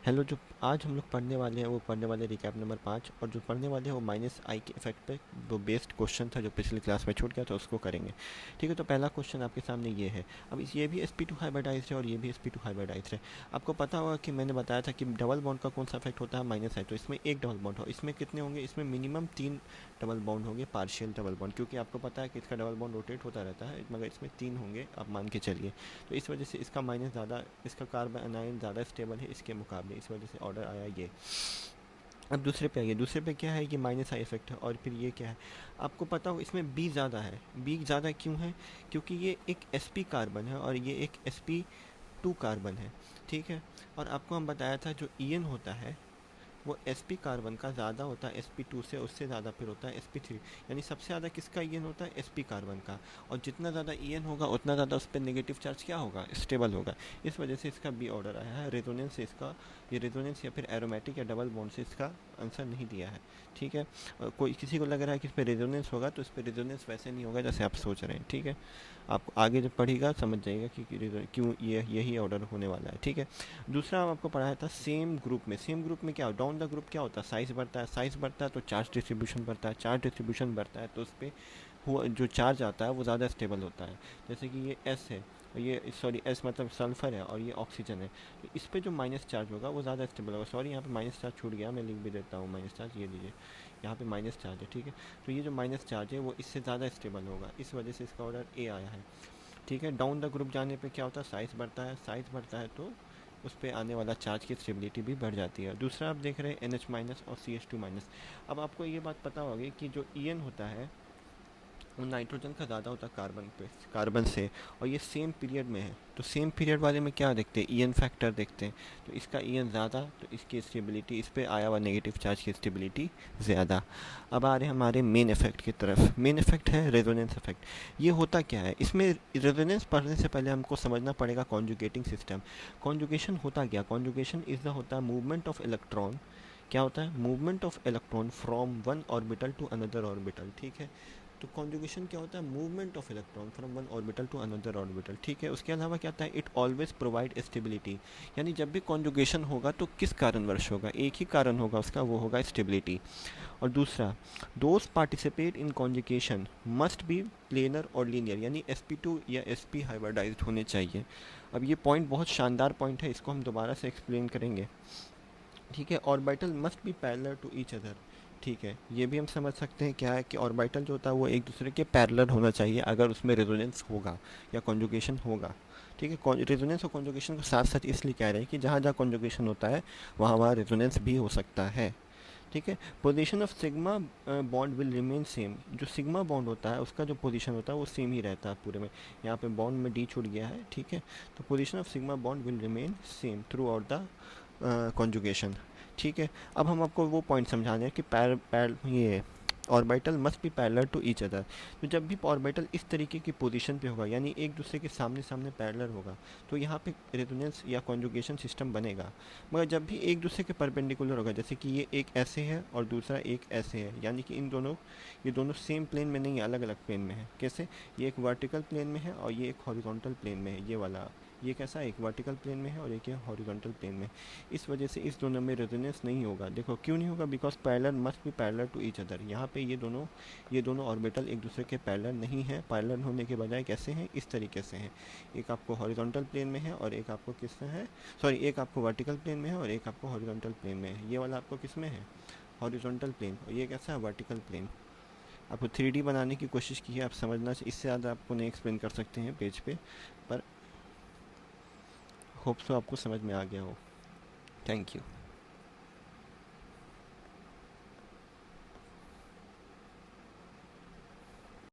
Hello, जो आज हम लोग पढ़ने वाले हैं वो पढ़ने वाले रिकैप नंबर 5, और जो पढ़ने वाले हैं वो माइनस आई के इफेक्ट पे वो बेस्ड क्वेश्चन था जो पिछली क्लास में छूट गया था, उसको करेंगे। ठीक है, तो पहला क्वेश्चन आपके सामने ये है। अब ये भी sp2 हाइब्रिडाइज्ड है और ये भी sp2 हाइब्रिडाइज्ड है। आपको पता होगा कि मैंने बताया था कि डबल बॉन्ड का कौन सा इफेक्ट होता है, माइनस है। तो इसमें एक डबल बॉन्ड हो, इसमें कितने होंगे, इसमें मिनिमम 3 डबल बॉन्ड होंगे, पार्शियल डबल बॉन्ड, क्योंकि आपको पता है कि इसका डबल बॉन्ड रोटेट होता रहता है, मगर इसमें 3 होंगे, आप मान के चलिए। तो इस वजह से इसका माइनस ज़्यादा, इसका कार्बन अनायन ज़्यादा स्टेबल है इसके मुकाबले, इस वजह से ऑर्डर आया ये। अब दूसरे पे आइए, दूसरे पे क्या है, ये माइनस आई इफेक्ट है, और फिर ये क्या है, आपको पता हो इसमें बी ज़्यादा है। बी ज़्यादा क्यों है, क्योंकि ये एक sp कार्बन है और ये एक sp2 कार्बन है। ठीक है, और आपको हम बताया था जो en होता है वो sp कार्बन का ज़्यादा होता है sp2 से, उससे ज़्यादा फिर होता है sp3। यानी सबसे ज़्यादा किसका en होता है, sp कार्बन का। और जितना ज़्यादा en होगा उतना ज़्यादा उस पर नेगेटिव चार्ज क्या होगा, स्टेबल होगा। इस वजह से इसका बी ऑर्डर आया है। रेजोनेंस से इसका, ये रेजोनेंस या फिर एरोमेटिक या डबल बॉन्ड से इसका आंसर नहीं दिया है। ठीक है, कोई किसी को लग रहा है कि इस पर रेजोनेंस होगा, तो इस पर रेजोनेंस वैसे नहीं होगा जैसे आप सोच रहे हैं। ठीक है, आप आगे जब पढ़िएगा समझ जाइएगा कि क्यों ये यही ऑर्डर होने वाला है। ठीक है, दूसरा हम आपको पढ़ाया था सेम ग्रुप में। सेम ग्रुप में क्या हो, डाउन द ग्रुप क्या होता है, साइज बढ़ता है, साइज बढ़ता है तो चार्ज डिस्ट्रीब्यूशन बढ़ता है, चार्ज डिस्ट्रीब्यूशन बढ़ता है तो उस पर हुआ जो चार्ज आता है वो ज़्यादा स्टेबल होता है। जैसे कि ये एस है, ये सॉरी एस मतलब सल्फर है और ये ऑक्सीजन है, तो इस पर जो माइनस चार्ज होगा वो ज़्यादा स्टेबल होगा। सॉरी यहाँ पे माइनस चार्ज छूट गया, मैं लिख भी देता हूँ माइनस चार्ज, ये लीजिए यहाँ पे माइनस चार्ज है। ठीक है, तो ये जो माइनस चार्ज है वो इससे ज़्यादा स्टेबल होगा, इस वजह से इसका ऑर्डर ए आया है। ठीक है, डाउन द ग्रुप जाने पे क्या होता है, साइज बढ़ता है, साइज बढ़ता है तो उस पर आने वाला चार्ज की स्टेबिलिटी भी बढ़ जाती है। दूसरा आप देख रहे हैं NH माइनस और CH2 माइनस। अब आपको ये बात पता होगी कि जो EN होता है वो नाइट्रोजन का ज़्यादा होता है कार्बन पे, कार्बन से, और ये सेम पीरियड में है। तो सेम पीरियड वाले में क्या देखते हैं, EN फैक्टर देखते हैं। तो इसका EN ज़्यादा, तो इसकी स्टेबिलिटी, इस पर आया हुआ नेगेटिव चार्ज की स्टेबिलिटी ज़्यादा। अब आ रहे हैं हमारे मेन इफेक्ट की तरफ। मेन इफेक्ट है रेजोनेंस इफेक्ट। ये होता क्या है, इसमें रेजोनेंस पढ़ने से पहले हमको समझना पड़ेगा कॉन्जुगेटिंग सिस्टम। कॉन्जुगेशन होता क्या, कॉन्जुगेशन इज द होता है मूवमेंट ऑफ इलेक्ट्रॉन। क्या होता है, movement of electron from one orbital to another orbital. ठीक है, तो कॉन्जुगेशन क्या होता है, movement of electron from one orbital to another orbital. ठीक है, उसके अलावा क्या होता है, इट ऑलवेज प्रोवाइड स्टेबिलिटी। यानी जब भी कॉन्जुगेशन होगा तो किस कारणवश होगा, एक ही कारण होगा उसका, वो होगा स्टेबिलिटी। और दूसरा, those participate in conjugation must be planar और लीनियर, यानी sp2 या sp हाइब्रिडाइज्ड होने चाहिए। अब ये पॉइंट बहुत शानदार पॉइंट है, इसको हम दोबारा से एक्सप्लेन करेंगे। ठीक है, orbital must be parallel to each other. ठीक है, ये भी हम समझ सकते हैं क्या है कि ऑर्बिटल जो होता है वो एक दूसरे के पैरेलल होना चाहिए अगर उसमें रेजोनेंस होगा या कॉन्जुगेशन होगा। ठीक है, रेजोनेंस और कॉन्जुगेशन को साथ साथ इसलिए कह रहे हैं कि जहाँ जहाँ कॉन्जुगेशन होता है वहाँ वहाँ रेजोनेंस भी हो सकता है। ठीक है, position of sigma bond will remain same. जो सिग्मा बॉन्ड होता है उसका जो पोजीशन होता है वो सेम ही रहता है पूरे में। यहाँ पे बॉन्ड में डी छूट गया है। ठीक है, तो position of sigma bond will remain same through out the conjugation. ठीक है, अब हम आपको वो पॉइंट समझा रहे हैं कि ये orbital must be parallel to each other. तो जब भी ऑर्बिटल इस तरीके की पोजीशन पे होगा, यानी एक दूसरे के सामने सामने पैरेलल होगा, तो यहाँ पे रेजोनेंस या कॉन्जुगेशन सिस्टम बनेगा। मगर जब भी एक दूसरे के परपेंडिकुलर होगा, जैसे कि ये एक ऐसे है और दूसरा एक ऐसे है, यानी कि इन दोनों, ये दोनों सेम प्लेन में नहीं है, अलग अलग प्लेन में है। कैसे, ये एक वर्टिकल प्लेन में है और ये एक हॉरिजॉन्टल प्लेन में है, ये वाला। ये कैसा, एक वर्टिकल प्लेन में है और एक है हॉरिजॉन्टल प्लेन में। इस वजह से इस दोनों में रेजोनेंस नहीं होगा। देखो क्यों नहीं होगा, because parallel must be parallel to each other. यहाँ पे ये दोनों ऑर्बिटल एक दूसरे के पैरेलल नहीं है। पैरेलल होने के बजाय कैसे हैं, इस तरीके से हैं। एक आपको हॉरिजॉन्टल प्लेन में है और एक आपको किस में है, सॉरी एक आपको वर्टिकल प्लेन में है और एक आपको हॉरिजॉन्टल प्लेन में है। ये वाला आपको किस में है, हॉरिजॉन्टल प्लेन, और ये कैसा है, वर्टिकल प्लेन। आपको 3D बनाने की कोशिश की है, आप समझना, इससे ज़्यादा आपको नहीं एक्सप्लेन कर सकते हैं पेज पे, पर होप सो आपको समझ में आ गया हो। Thank you.